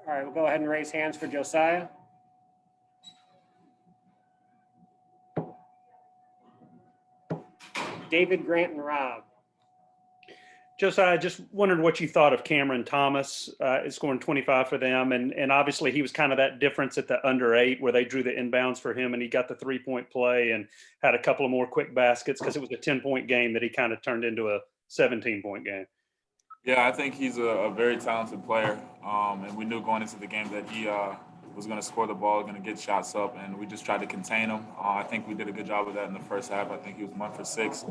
All right, we'll go ahead and raise hands for Josiah. David, Grant, and Rob. Josiah, just wondered what you thought of Cameron Thomas scoring 25 for them. And obviously he was kind of that difference at the under 8 where they drew the inbounds for him and he got the 3-point play and had a couple of more quick baskets because it was a 10-point game that he kind of turned into a 17-point game. Yeah, I think he's a very talented player. And we knew going into the game that he was going to score the ball, going to get shots up, and we just tried to contain him. I think we did a good job of that in the first half. I think he was 1 for 6.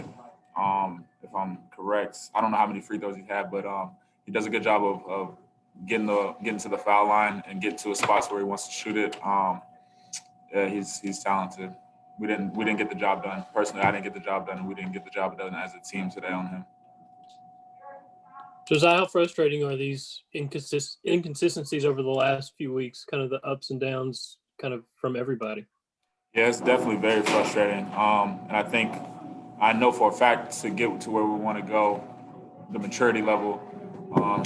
If I'm correct, I don't know how many free throws he had, but he does a good job of getting to the foul line and get to a spot where he wants to shoot it. Yeah, he's talented. We didn't get the job done. Personally, I didn't get the job done, and we didn't get the job done as a team today on him. Josiah, how frustrating are these inconsistencies over the last few weeks, kind of the ups and downs kind of from everybody? Yeah, it's definitely very frustrating. And I know for a fact to get to where we want to go, the maturity level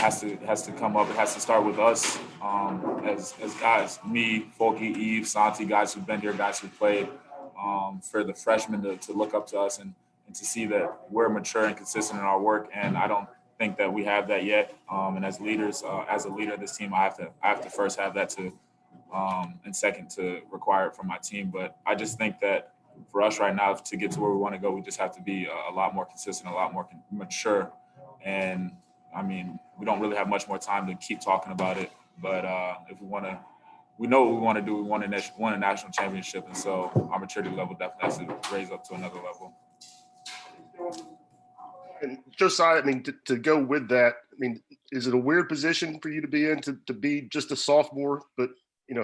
has to come up. It has to start with us as guys, me, Folky, Eve, Santi, guys who've been here, guys who've played, for the freshmen to look up to us and to see that we're mature and consistent in our work. And I don't think that we have that yet. And as leaders, as a leader of this team, I have to first have that and second to require it from my team. But I just think that for us right now, to get to where we want to go, we just have to be a lot more consistent, a lot more mature. And I mean, we don't really have much more time to keep talking about it. But if we know what we want to do. We want a national championship. And so our maturity level definitely has to raise up to another level. And Josiah, I mean, to go with that, I mean, is it a weird position for you to be in to be just a sophomore, but,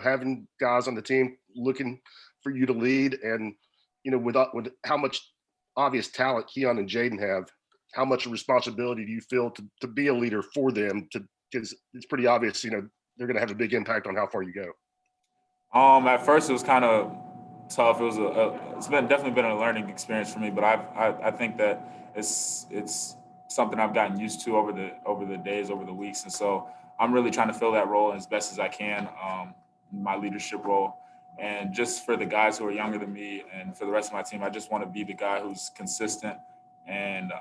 having guys on the team looking for you to lead and, with how much obvious talent Keon and Jaden have, how much responsibility do you feel to be a leader for them? Because it's pretty obvious, they're going to have a big impact on how far you go. At first it was kind of tough. It was it's definitely been a learning experience for me, but I think that it's something I've gotten used to over the days, over the weeks, and so I'm really trying to fill that role as best as I can, my leadership role. And just for the guys who are younger than me and for the rest of my team, I just want to be the guy who's consistent and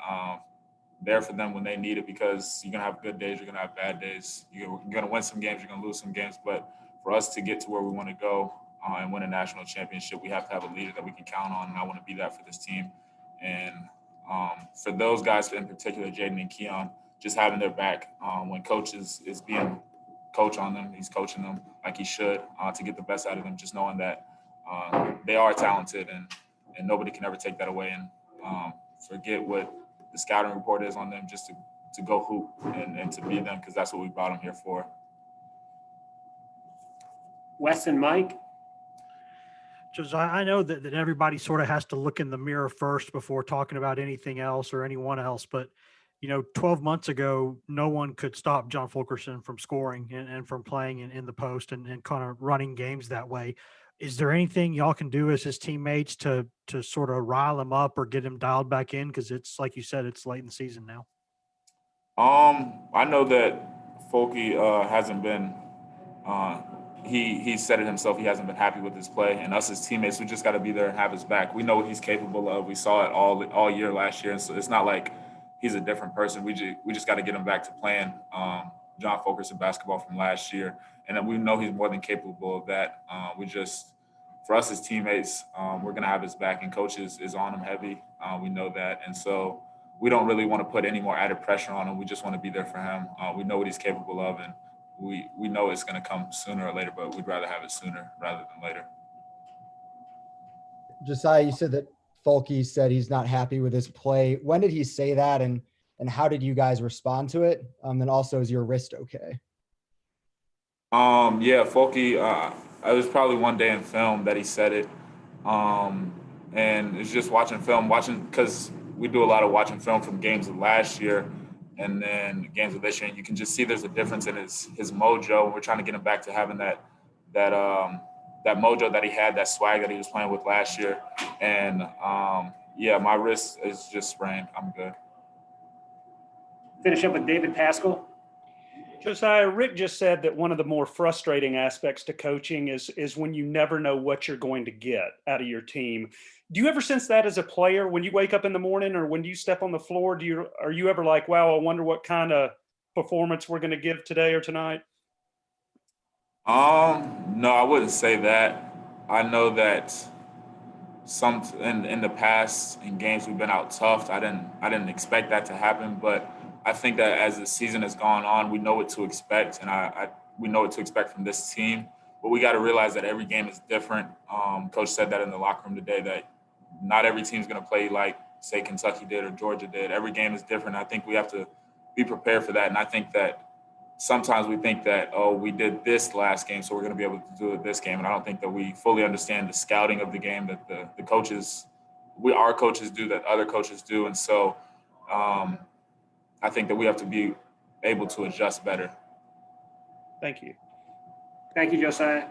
there for them when they need it, because you're going to have good days, you're going to have bad days. You're going to win some games, you're going to lose some games. But for us to get to where we want to go and win a national championship, we have to have a leader that we can count on, and I want to be that for this team. And for those guys in particular, Jaden and Keon, just having their back when coach is being coach on them, he's coaching them like he should to get the best out of them, just knowing that they are talented and nobody can ever take that away, and forget what the scouting report is on them, just to go hoop and to be them, because that's what we brought them here for. Wes and Mike. Josiah, I know that everybody sort of has to look in the mirror first before talking about anything else or anyone else. But, 12 months ago, no one could stop John Fulkerson from scoring and from playing in the post and kind of running games that way. Is there anything y'all can do as his teammates to sort of rile him up or get him dialed back in? Because it's, like you said, it's late in the season now. I know that Folky hasn't been he said it himself. He hasn't been happy with his play, and us as teammates, we just got to be there and have his back. We know what he's capable of. We saw it all year last year, and so it's not like he's a different person. We just got to get him back to playing John Fulkerson basketball from last year, and we know he's more than capable of that. For us as teammates, we're gonna have his back, and coach is on him heavy. We know that, and so we don't really want to put any more added pressure on him. We just want to be there for him. We know what he's capable of, and we know it's going to come sooner or later, but we'd rather have it sooner rather than later. Josiah, you said that Fulke said he's not happy with his play. When did he say that, and how did you guys respond to it? And also, is your wrist okay? Yeah, Fulke, it was probably one day in film that he said it. And it's just watching because we do a lot of watching film from games of last year and then games of this year, and you can just see there's a difference in his mojo. And we're trying to get him back to having that mojo that he had, that swag that he was playing with last year. And yeah, my wrist is just sprained. I'm good. Finish up with David Pascal. Josiah, Rick just said that one of the more frustrating aspects to coaching is when you never know what you're going to get out of your team. Do you ever sense that as a player when you wake up in the morning or when you step on the floor? Are you ever like, wow, I wonder what kind of performance we're going to give today or tonight? No, I wouldn't say that. I know that in the past in games we've been out tough. I didn't expect that to happen, but I think that as the season has gone on, we know what to expect, and we know what to expect from this team. But we got to realize that every game is different. Coach said that in the locker room today, that not every team's going to play like, say, Kentucky did or Georgia did. Every game is different. I think we have to be prepared for that, and I think that sometimes we think that, oh, we did this last game, so we're going to be able to do it this game. And I don't think that we fully understand the scouting of the game that the coaches, our coaches do, that other coaches do. And so I think that we have to be able to adjust better. Thank you. Thank you, Josiah.